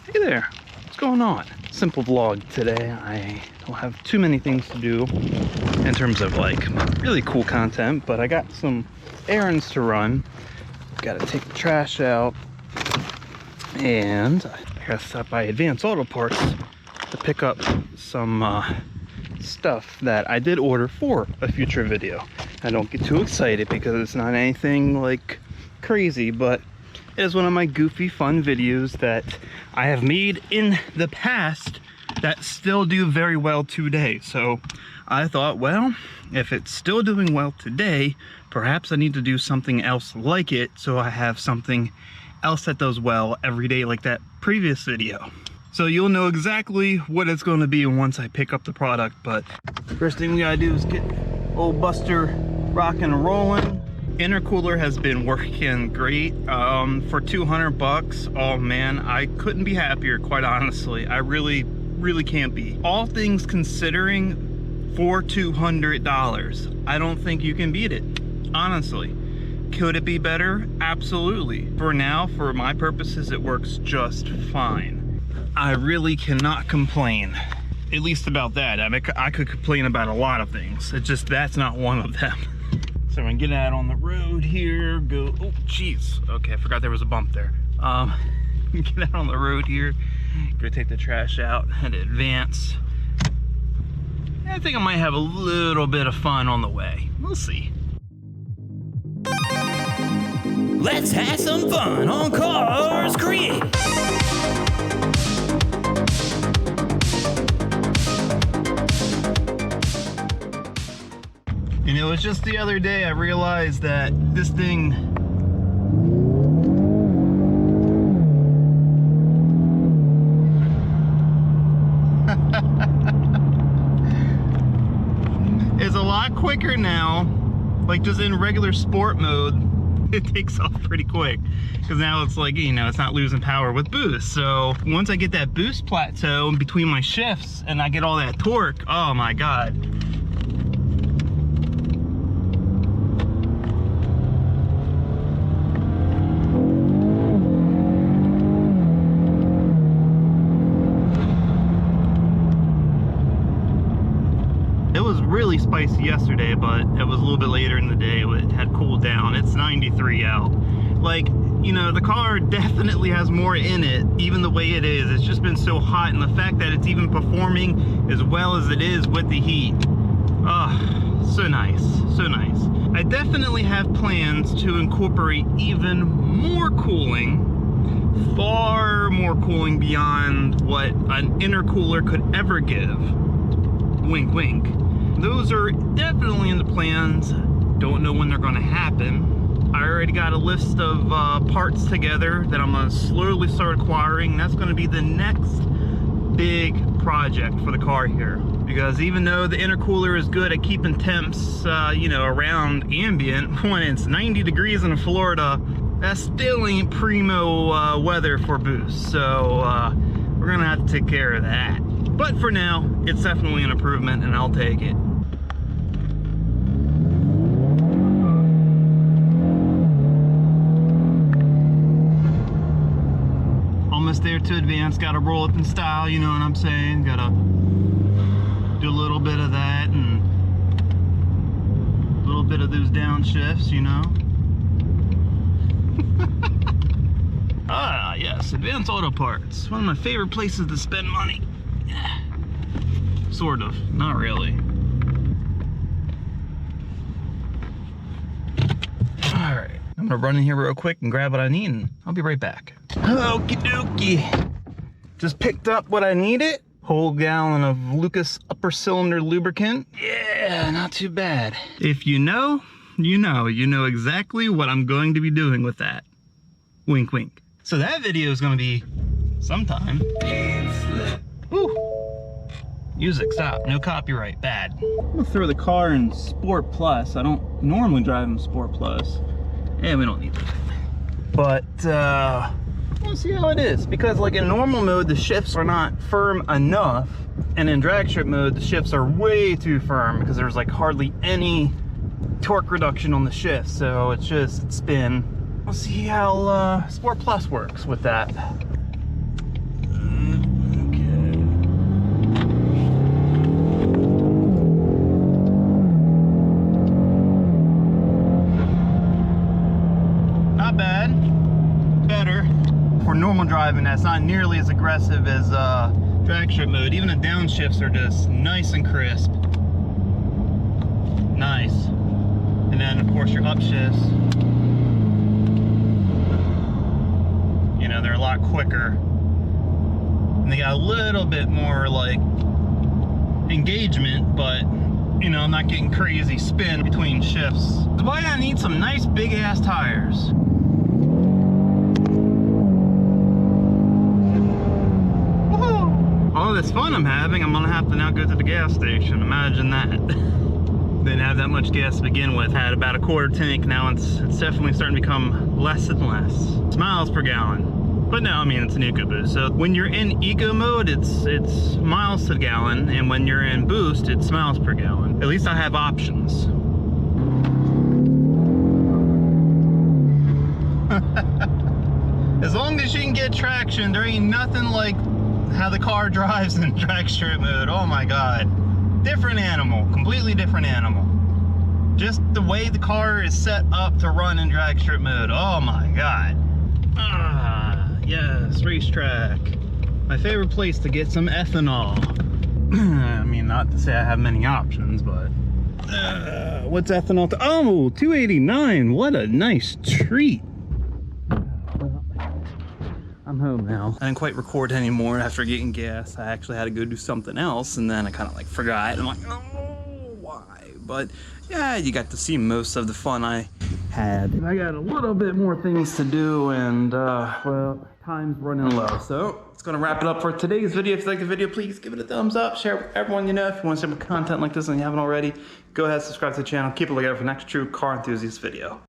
Hey there, what's going on? Simple vlog today. I don't have too many things to do in terms of like really cool content, but I got some errands to run. Gotta take the trash out, and I gotta stop by Advanced Auto Parts to pick up some stuff that I did order for a future video. I don't get too excited because it's not anything like crazy, but it is one of my goofy fun videos that I have made in the past that still do very well today. So I thought, well, if it's still doing well today, perhaps I need to do something else like it so I have something else that does well every day like that previous video. So you'll know exactly what it's going to be once I pick up the product. But first thing we gotta do is get old Buster rocking and rolling. Intercooler has been working great for 200 bucks. Oh man, I couldn't be happier, quite honestly. I really can't be. All things considering, for $200, I don't think you can beat it, honestly. Could it be better? Absolutely. For now, for my purposes, it works just fine. I really cannot complain, at least about that. I mean, I could complain about a lot of things. It's just that's not one of them. So I'm gonna get out on the road here, go, oh jeez, okay, I forgot there was a bump there. Get out on the road here, go take the trash out and advance. I think I might have a little bit of fun on the way. We'll see. Let's have some fun on Karz Created. And it was just the other day I realized that this thing is a lot quicker now. Like just in regular sport mode, it takes off pretty quick. Because now it's like, you know, it's not losing power with boost. So once I get that boost plateau in between my shifts and I get all that torque, oh my God. Really spicy yesterday, but it was a little bit later in the day. It had cooled down. It's 93 out. Like, you know, the car definitely has more in it, even the way it is. It's just been so hot, and the fact that it's even performing as well as it is with the heat. Oh, so nice, so nice. I definitely have plans to incorporate even more cooling, far more cooling beyond what an intercooler could ever give. Wink, wink. Those are definitely in the plans. Don't know when they're going to happen. I already got a list of parts together that I'm going to slowly start acquiring. That's going to be the next big project for the car here. Because even though the intercooler is good at keeping temps, you know, around ambient, when it's 90 degrees in Florida, that still ain't primo weather for boost. So we're going to have to take care of that. But for now, it's definitely an improvement, and I'll take it. Almost there to advance. Gotta roll up in style, you know what I'm saying? Gotta do a little bit of that and a little bit of those downshifts, you know? Ah, yes, Advanced Auto Parts. One of my favorite places to spend money. Sort of, not really. All right, I'm gonna run in here real quick and grab what I need, and I'll be right back. Okie dokie. Just picked up what I needed. Whole gallon of Lucas upper cylinder lubricant. Yeah, not too bad. If you know, you know. You know exactly what I'm going to be doing with that. Wink, wink. So that video is gonna be sometime. Ooh. Music, stop. No copyright. Bad. I'm gonna throw the car in Sport Plus. I don't normally drive in Sport Plus. And we don't need that. But, we'll see how it is. Because, like, in normal mode, the shifts are not firm enough. And in drag strip mode, the shifts are way too firm because there's, like, hardly any torque reduction on the shift. So it's just spin. We'll see how Sport Plus works with that. driving that's not nearly as aggressive as drag strip mode. Even the downshifts are just nice and crisp. Nice. And then of course your upshifts, you know, they're a lot quicker. And they got a little bit more like engagement, but you know, I'm not getting crazy spin between shifts. That's why I need some nice big ass tires. Woohoo! All this fun I'm having, I'm gonna have to now go to the gas station. Imagine that. Didn't have that much gas to begin with. Had about a quarter tank. Now it's definitely starting to become less and less. It's miles per gallon. But no, I mean, it's an eco boost. So when you're in eco mode, it's miles to the gallon, and when you're in boost, it's miles per gallon. At least I have options. As long as you can get traction, there ain't nothing like how the car drives in drag strip mode. Oh my God. Different animal, completely different animal. Just the way the car is set up to run in drag strip mode. Oh my God. Yes, racetrack. My favorite place to get some ethanol. I mean, not to say I have many options, but what's ethanol to? Oh, $2.89. What a nice treat. I'm home now. I didn't quite record anymore after getting gas. I actually had to go do something else, and then I kind of like forgot. I'm like, oh, why? But yeah, you got to see most of the fun I had. I got a little bit more things to do, and well, time's running low. So it's gonna wrap it up for today's video. If you like the video, please give it a thumbs up. Share it with everyone you know. If you want to see more content like this and you haven't already, go ahead, subscribe to the channel. Keep a lookout for the next true car enthusiast video.